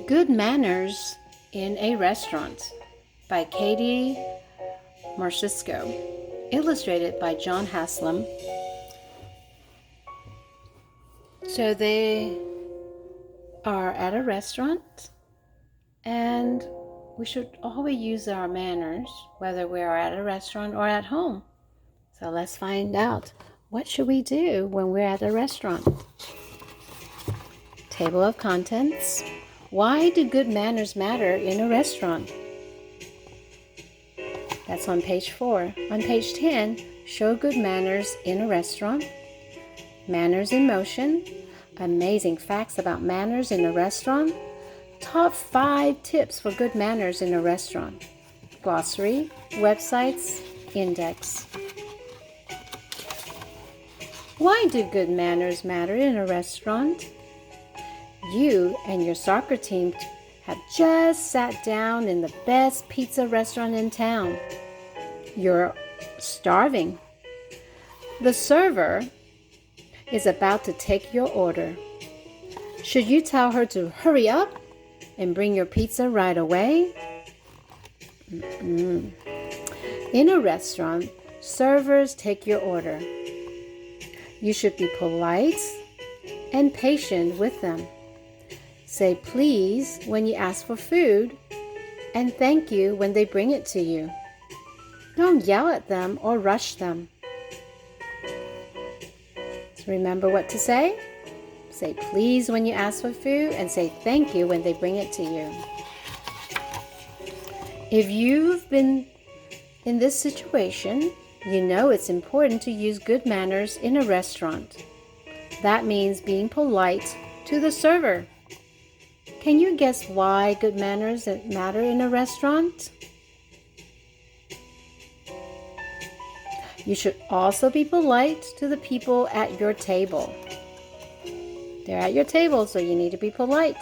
Good Manners in a Restaurant by Katie Marsico, illustrated by John Haslam. So they are at a restaurant, and we should always use our manners, whether we are at a restaurant or at home. So let's find out. What should we do when we're at a restaurant? Table of contents. Why do good manners matter in a restaurant? That's on page 4. On page 10, show good manners in a restaurant. Manners in motion. Amazing facts about manners in a restaurant. Top 5 tips for good manners in a restaurant. Glossary, websites, index. Why do good manners matter in a restaurant? You and your soccer team have just sat down in the best pizza restaurant in town. You're starving. The server is about to take your order. Should you tell her to hurry up and bring your pizza right away? In a restaurant, servers take your order. You should be polite and patient with them. Say please when you ask for food, and thank you when they bring it to you. Don't yell at them or rush them. So remember what to say? Say please when you ask for food, and say thank you when they bring it to you. If you've been in this situation, you know it's important to use good manners in a restaurant. That means being polite to the server. Can you guess why good manners matter in a restaurant? You should also be polite to the people at your table. They're at your table, so you need to be polite.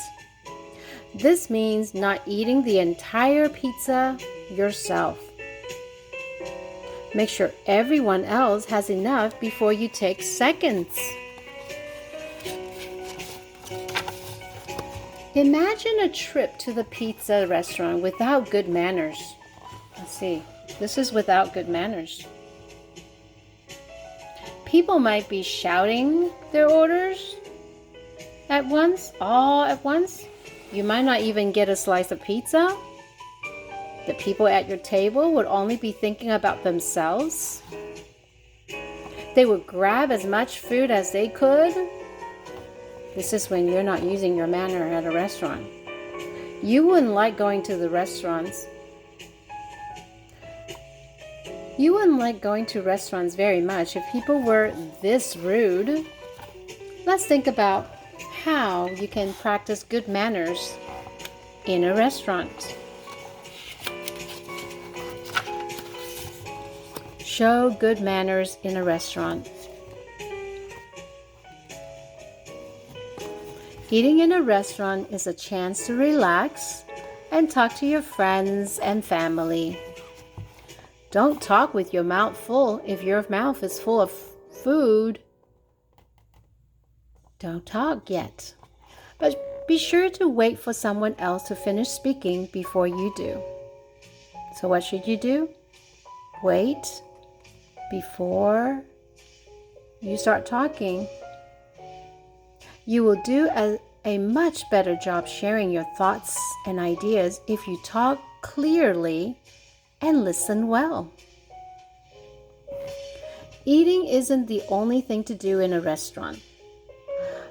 This means not eating the entire pizza yourself. Make sure everyone else has enough before you take seconds. Imagine a trip to the pizza restaurant without good manners. Let's see. This is without good manners. People might be shouting their orders all at once. You might not even get a slice of pizza. The people at your table would only be thinking about themselves. They would grab as much food as they could. This is when you're not using your manner at a restaurant. You wouldn't like going to restaurants very much if people were this rude. Let's think about how you can practice good manners in a restaurant. Show good manners in a restaurant. Eating in a restaurant is a chance to relax and talk to your friends and family. Don't talk with your mouth full. If your mouth is full of food, don't talk yet. But be sure to wait for someone else to finish speaking before you do. So what should you do? Wait before you start talking. You will do a much better job sharing your thoughts and ideas if you talk clearly and listen well. Eating isn't the only thing to do in a restaurant.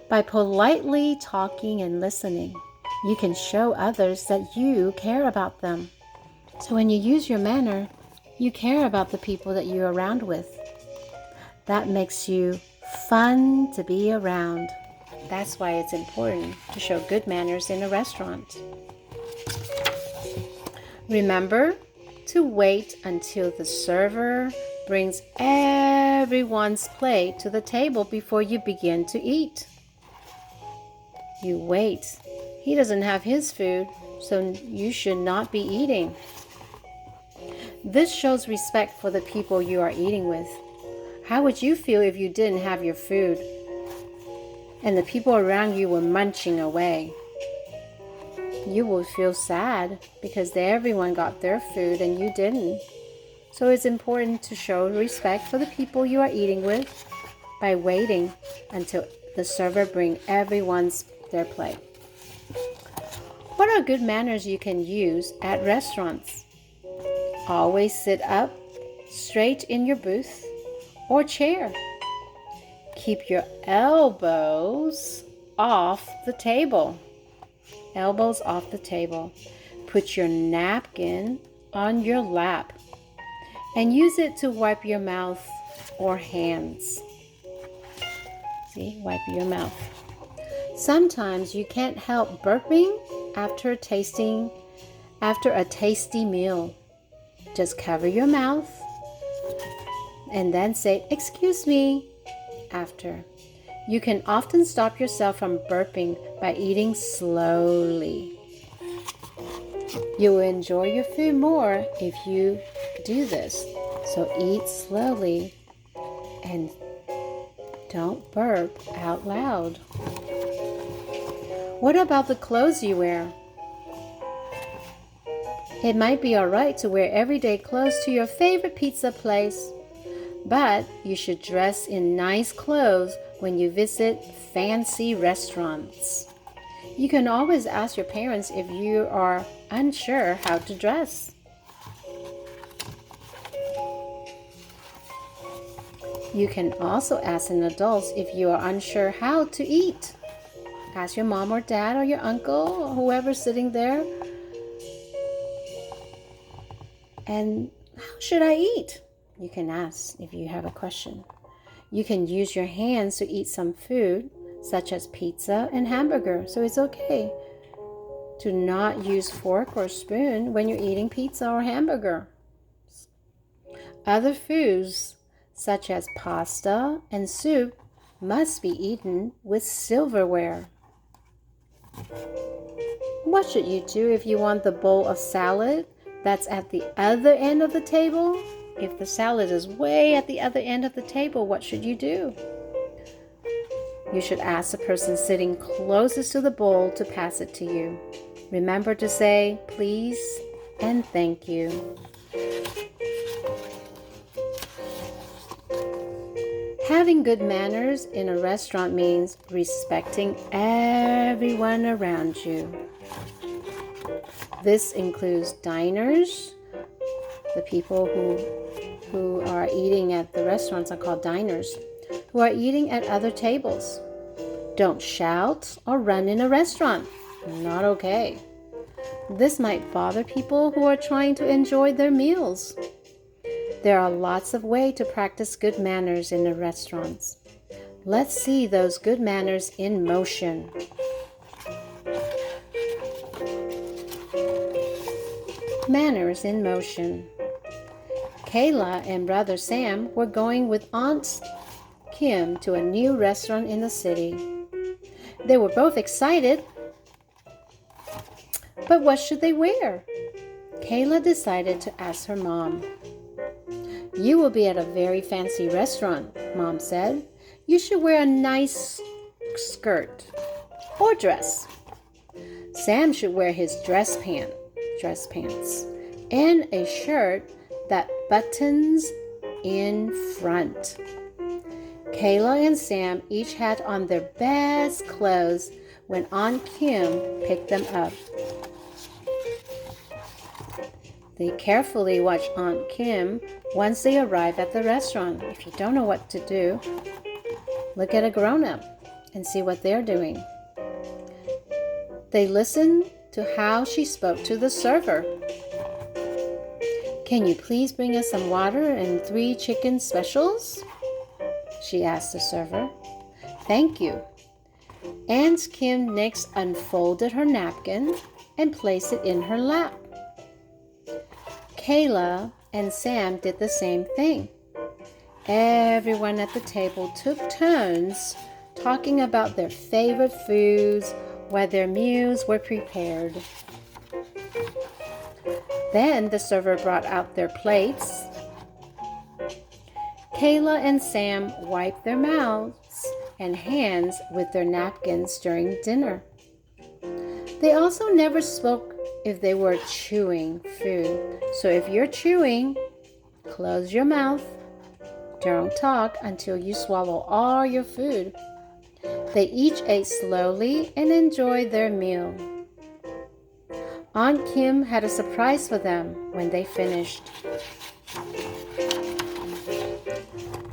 By politely talking and listening, you can show others that you care about them. So when you use your manner, you care about the people that you're around with. That makes you fun to be around. That's why it's important to show good manners in a restaurant. Remember to wait until the server brings everyone's plate to the table before you begin to eat. You wait. He doesn't have his food, so you should not be eating. This shows respect for the people you are eating with. How would you feel if you didn't have your food and the people around you were munching away? You will feel sad because everyone got their food and you didn't. So it's important to show respect for the people you are eating with by waiting until the server brings everyone's their plate. What are good manners you can use at restaurants? Always sit up straight in your booth or chair. Keep your elbows off the table. Elbows off the table. Put your napkin on your lap and use it to wipe your mouth or hands. See, wipe your mouth. Sometimes you can't help burping after a tasty meal. Just cover your mouth and then say, "Excuse me," after. You can often stop yourself from burping by eating slowly. You will enjoy your food more if you do this. So eat slowly and don't burp out loud. What about the clothes you wear? It might be all right to wear everyday clothes to your favorite pizza place, but you should dress in nice clothes when you visit fancy restaurants. You can always ask your parents if you are unsure how to dress. You can also ask an adult if you are unsure how to eat. Ask your mom or dad or your uncle or whoever's sitting there. And how should I eat? You can ask if you have a question. You can use your hands to eat some food, such as pizza and hamburger. So it's okay to not use fork or spoon when you're eating pizza or hamburger. Other foods, such as pasta and soup, must be eaten with silverware. What should you do if you want the bowl of salad that's at the other end of the table? If the salad is way at the other end of the table, what should you do? You should ask the person sitting closest to the bowl to pass it to you. Remember to say please and thank you. Having good manners in a restaurant means respecting everyone around you. This includes diners. The people who are eating at the restaurants are called diners, who are eating at other tables. Don't shout or run in a restaurant. Not okay. This might bother people who are trying to enjoy their meals. There are lots of ways to practice good manners in the restaurants. Let's see those good manners in motion. Manners in motion. Kayla and brother Sam were going with Aunt Kim to a new restaurant in the city. They were both excited, but what should they wear? Kayla decided to ask her mom. "You will be at a very fancy restaurant," Mom said. "You should wear a nice skirt or dress. Sam should wear his dress pants, and a shirt that buttons in front." Kayla and Sam each had on their best clothes when Aunt Kim picked them up. They carefully watched Aunt Kim once they arrived at the restaurant. If you don't know what to do, look at a grown-up and see what they're doing. They listened to how she spoke to the server. "Can you please bring us some water and 3 chicken specials?" she asked the server. "Thank you." Aunt Kim next unfolded her napkin and placed it in her lap. Kayla and Sam did the same thing. Everyone at the table took turns talking about their favorite foods while their meals were prepared. Then the server brought out their plates. Kayla and Sam wiped their mouths and hands with their napkins during dinner. They also never spoke if they were chewing food. So if you're chewing, close your mouth. Don't talk until you swallow all your food. They each ate slowly and enjoyed their meal. Aunt Kim had a surprise for them when they finished.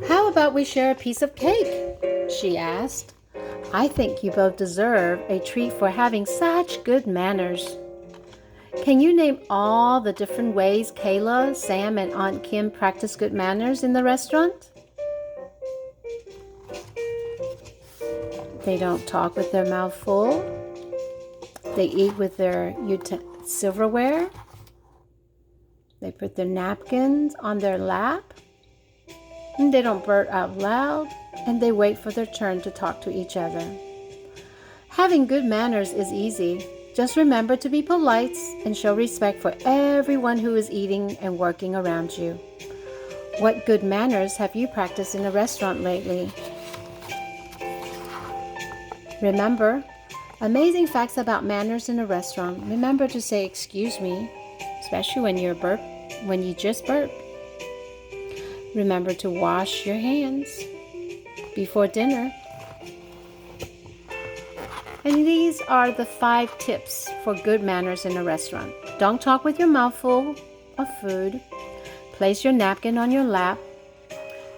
"How about we share a piece of cake?" she asked. "I think you both deserve a treat for having such good manners." Can you name all the different ways Kayla, Sam, and Aunt Kim practice good manners in the restaurant? They don't talk with their mouth full. They eat with their silverware. They put their napkins on their lap. And they don't burp out loud. And they wait for their turn to talk to each other. Having good manners is easy. Just remember to be polite and show respect for everyone who is eating and working around you. What good manners have you practiced in a restaurant lately? Remember, amazing facts about manners in a restaurant. Remember to say "excuse me," especially when you just burp. Remember to wash your hands before dinner. And these are the 5 tips for good manners in a restaurant. Don't talk with your mouth full of food. Place your napkin on your lap.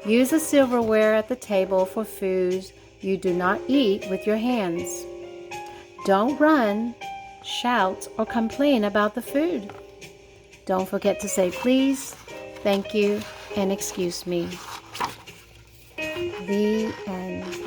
Use the silverware at the table for foods you do not eat with your hands. Don't run, shout, or complain about the food. Don't forget to say please, thank you, and excuse me. The end.